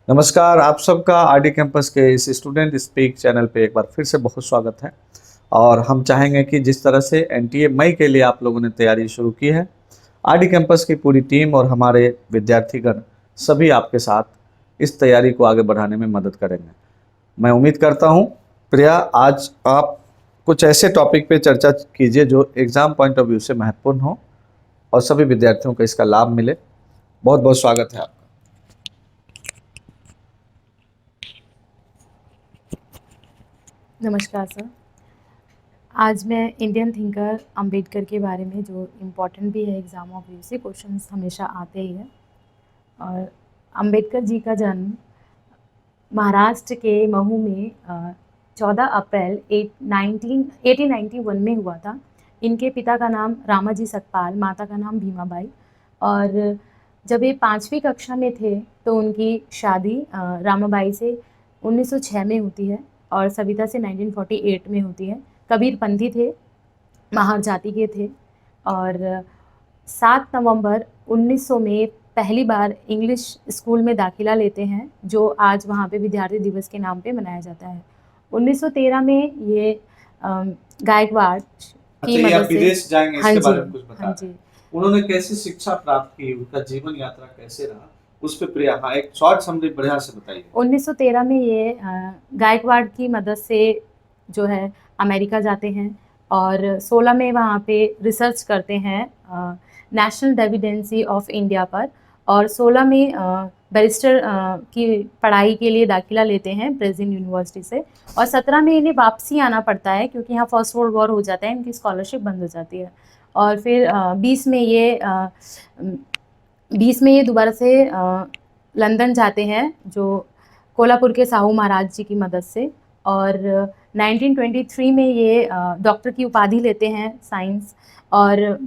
नमस्कार, आप सबका आरडी कैंपस के इस स्टूडेंट स्पीक चैनल पे एक बार फिर से बहुत स्वागत है। और हम चाहेंगे कि जिस तरह से एनटीए मई के लिए आप लोगों ने तैयारी शुरू की है, आरडी कैंपस की पूरी टीम और हमारे विद्यार्थीगण सभी आपके साथ इस तैयारी को आगे बढ़ाने में मदद करेंगे। मैं उम्मीद करता हूँ प्रिया, आज आप कुछ ऐसे टॉपिक पे चर्चा कीजिए जो एग्ज़ाम पॉइंट ऑफ व्यू से महत्वपूर्ण हो और सभी विद्यार्थियों को इसका लाभ मिले। बहुत बहुत स्वागत है आपका। नमस्कार सर। आज मैं इंडियन थिंकर अंबेडकर के बारे में, जो इम्पोर्टेंट भी है एग्ज़ाम ऑफ व्यू से, क्वेश्चंस हमेशा आते ही हैं। और अंबेडकर जी का जन्म महाराष्ट्र के महू में 14 अप्रैल 1891 में हुआ था। इनके पिता का नाम रामाजी सतपाल, माता का नाम भीमाबाई। और जब ये 5वीं कक्षा में थे तो उनकी शादी रामाबाई से 1906 में होती है और सविता से 1948 में होती है। कबीरपंथी थे, महार जाति के थे। और 7 नवंबर 1900 में पहली बार इंग्लिश स्कूल में दाखिला लेते हैं, जो आज वहाँ पे विद्यार्थी दिवस के नाम पे मनाया जाता है। 1913 में ये गायकवाड़ की अच्छा, ये आप मदद से, विदेश जाएंगे हाँ इसके जी, बारे में कुछ बता हाँ रहे जी, हैं। उन्होंने कैसे शिक्षा प्राप्त की, उनका जीवन यात्रा कैसे रहा, उस पे प्रिया हाँ एक शॉर्ट समरी बढ़िया से बताइए। 1913 में ये गायकवाड़ की मदद से जो है अमेरिका जाते हैं और 16 में वहाँ पे रिसर्च करते हैं नेशनल डेविडेंसी ऑफ इंडिया पर। और 16 में बैरिस्टर की पढ़ाई के लिए दाखिला लेते हैं ब्रेजिन यूनिवर्सिटी से। और 17 में इन्हें वापसी आना पड़ता है क्योंकि यहाँ फर्स्ट वर्ल्ड वॉर हो जाता है, इनकी स्कॉलरशिप बंद हो जाती है। और फिर 20 में ये दोबारा से लंदन जाते हैं, जो कोल्हापुर के साहू महाराज जी की मदद से। और 1923 में ये डॉक्टर की उपाधि लेते हैं साइंस, और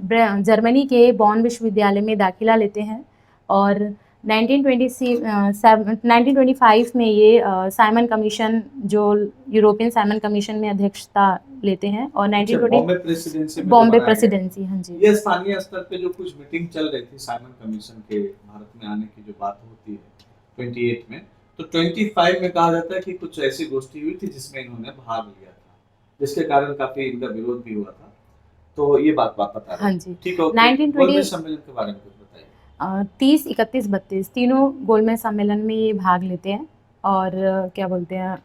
जर्मनी के बॉन विश्वविद्यालय में दाखिला लेते हैं। और 1925 में ये साइमन कमीशन, जो यूरोपियन साइमन कमीशन में अध्यक्षता लेते हैं। और 1920 बॉम्बे प्रेसिडेंसी में बॉम्बे प्रेसिडेंसी, हाँ जी। ये स्थानीय स्तर पे जो कुछ मीटिंग चल रही थी साइमन कमीशन के भारत में आने की जो बात होती है 28 में, तो 25 में कहा जाता है कि कुछ ऐसी गोष्ठी हुई थी जिसमें इन्होंने भाग लिया था, जिसके कारण काफी इनका विरोध भी हुआ था। तो ये बात बता रहे हैं। हाँ जी। ठीक है, 1920 सम्मेलन के बारे में कुछ बताइए। 30, 31, 32 तीनों गोलमेज सम्मेलन में ये भाग लेते हैं। और क्या बोलते हैं,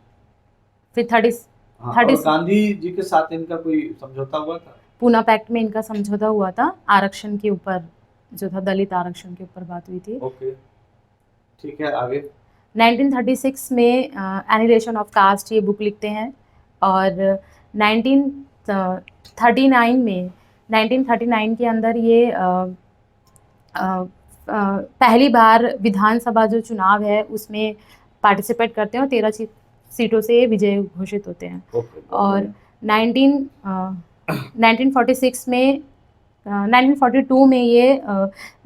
फिर 30 और गांधी जी के साथ इनका कोई समझौता हुआ था? पूना पैक्ट में इनका समझौता हुआ था, आरक्षण के ऊपर जो था, दलित आरक्षण के ऊपर बात हुई थी। ओके, ठीक है, आगे। 1936 में एनिलेशन ऑफ कास्ट ये बुक लिखते हैं। और 1939 के अंदर ये पहली बार विधानसभा जो चुनाव है उसमें पार्टिसिपेट करते हैं और 13 सीटों से विजय घोषित होते हैं। और 1942 में ये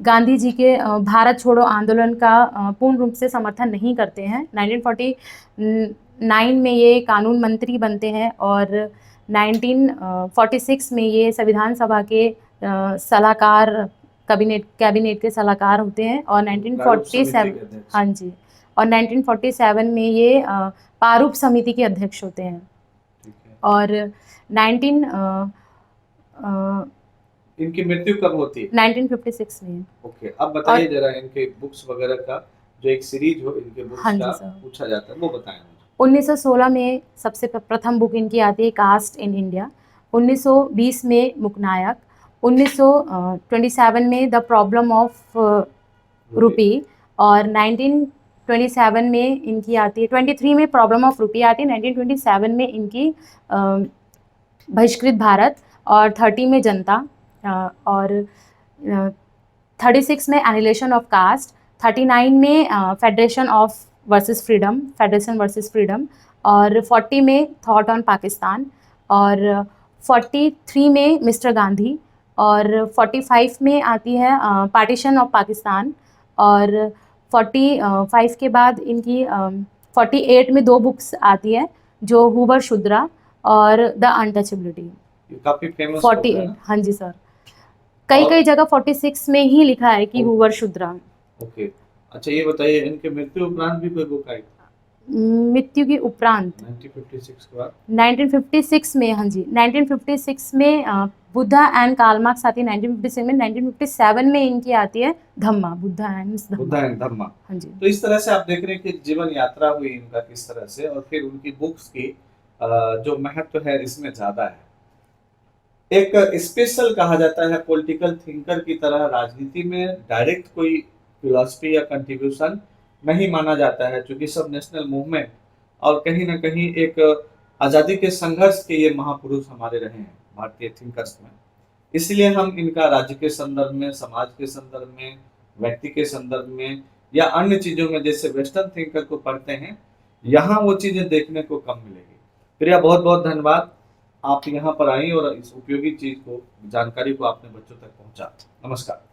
गांधी जी के भारत छोड़ो आंदोलन का पूर्ण रूप से समर्थन नहीं करते हैं। 1949 में ये कानून मंत्री बनते हैं। और 1946 में ये संविधान सभा के सलाहकार, कैबिनेट के सलाहकार होते हैं। और 1947, हाँ जी, और 1947 में ये प्रारूप समिति के अध्यक्ष होते हैं। और इनकी मृत्यु कब होती है? 1956 में। ओके, अब बताइए जरा इनके बुक्स वगैरह का जो एक सीरीज हो इनके बुक्स हाँ का सर, पूछा जाता है, वो बताएं। 1916 में सबसे प्रथम बुक इनकी आती है, कास्ट इन इंडिया। 1920 में मुकनायक। 1927 में द प्रॉब्लम ऑफ रूपी। और 1927 में इनकी आती है, 23 में प्रॉब्लम ऑफ रूपी आती है। 1927 में इनकी बहिष्कृत भारत। और 30 में जनता। और 36 में एनिलेशन ऑफ कास्ट। 39 में फेडरेशन वर्सेस फ्रीडम। और 40 में थॉट ऑन पाकिस्तान। और 43 में मिस्टर गांधी। और 45 में आती है पार्टीशन ऑफ पाकिस्तान। और 45 के बाद इनकी 48 में 2 बुक्स आती है, जो हूवर शुद्रा और द अनटचेबिलिटी। काफी फेमस 48, हाँ जी सर। कई जगह 46 में ही लिखा है कि हूवर शुद्रा। ओके, अच्छा ये बताइए, इनके मृत्यु उपरांत भी कोई बुक आई? मृत्यु के उपरांत 1956 के बाद? 1956 में, हाँ जी, 1956 में बुद्धा एंड कार्ल मार्क्स आती है 1956 में। 1957 में इनकी आती है धम्मा, बुद्धा एंड बुद्धा धम्मा। एंड धम्मा। हाँ जी। तो इस तरह से आप देख रहे हैं कि जीवन यात्रा हुई इनका किस तरह से, और फिर उनकी बुक्स की जो महत्व है इसमें ज्यादा है। एक स्पेशल कहा जाता है पॉलिटिकल थिंकर की तरह, राजनीति में डायरेक्ट कोई फिलॉसफी या कंट्रीब्यूशन नहीं माना जाता है, क्योंकि सब नेशनल मूवमेंट और कहीं ना कहीं एक आज़ादी के संघर्ष के ये महापुरुष हमारे रहे हैं भारतीय थिंकर्स में। इसलिए हम इनका राज्य के संदर्भ में, समाज के संदर्भ में, व्यक्ति के संदर्भ में या अन्य चीज़ों में जैसे वेस्टर्न थिंकर को पढ़ते हैं, यहाँ वो चीज़ें देखने को कम मिलेगी। प्रिया, बहुत बहुत धन्यवाद, आप यहाँ पर आई और इस उपयोगी चीज को, जानकारी को आपने बच्चों तक पहुंचा। नमस्कार।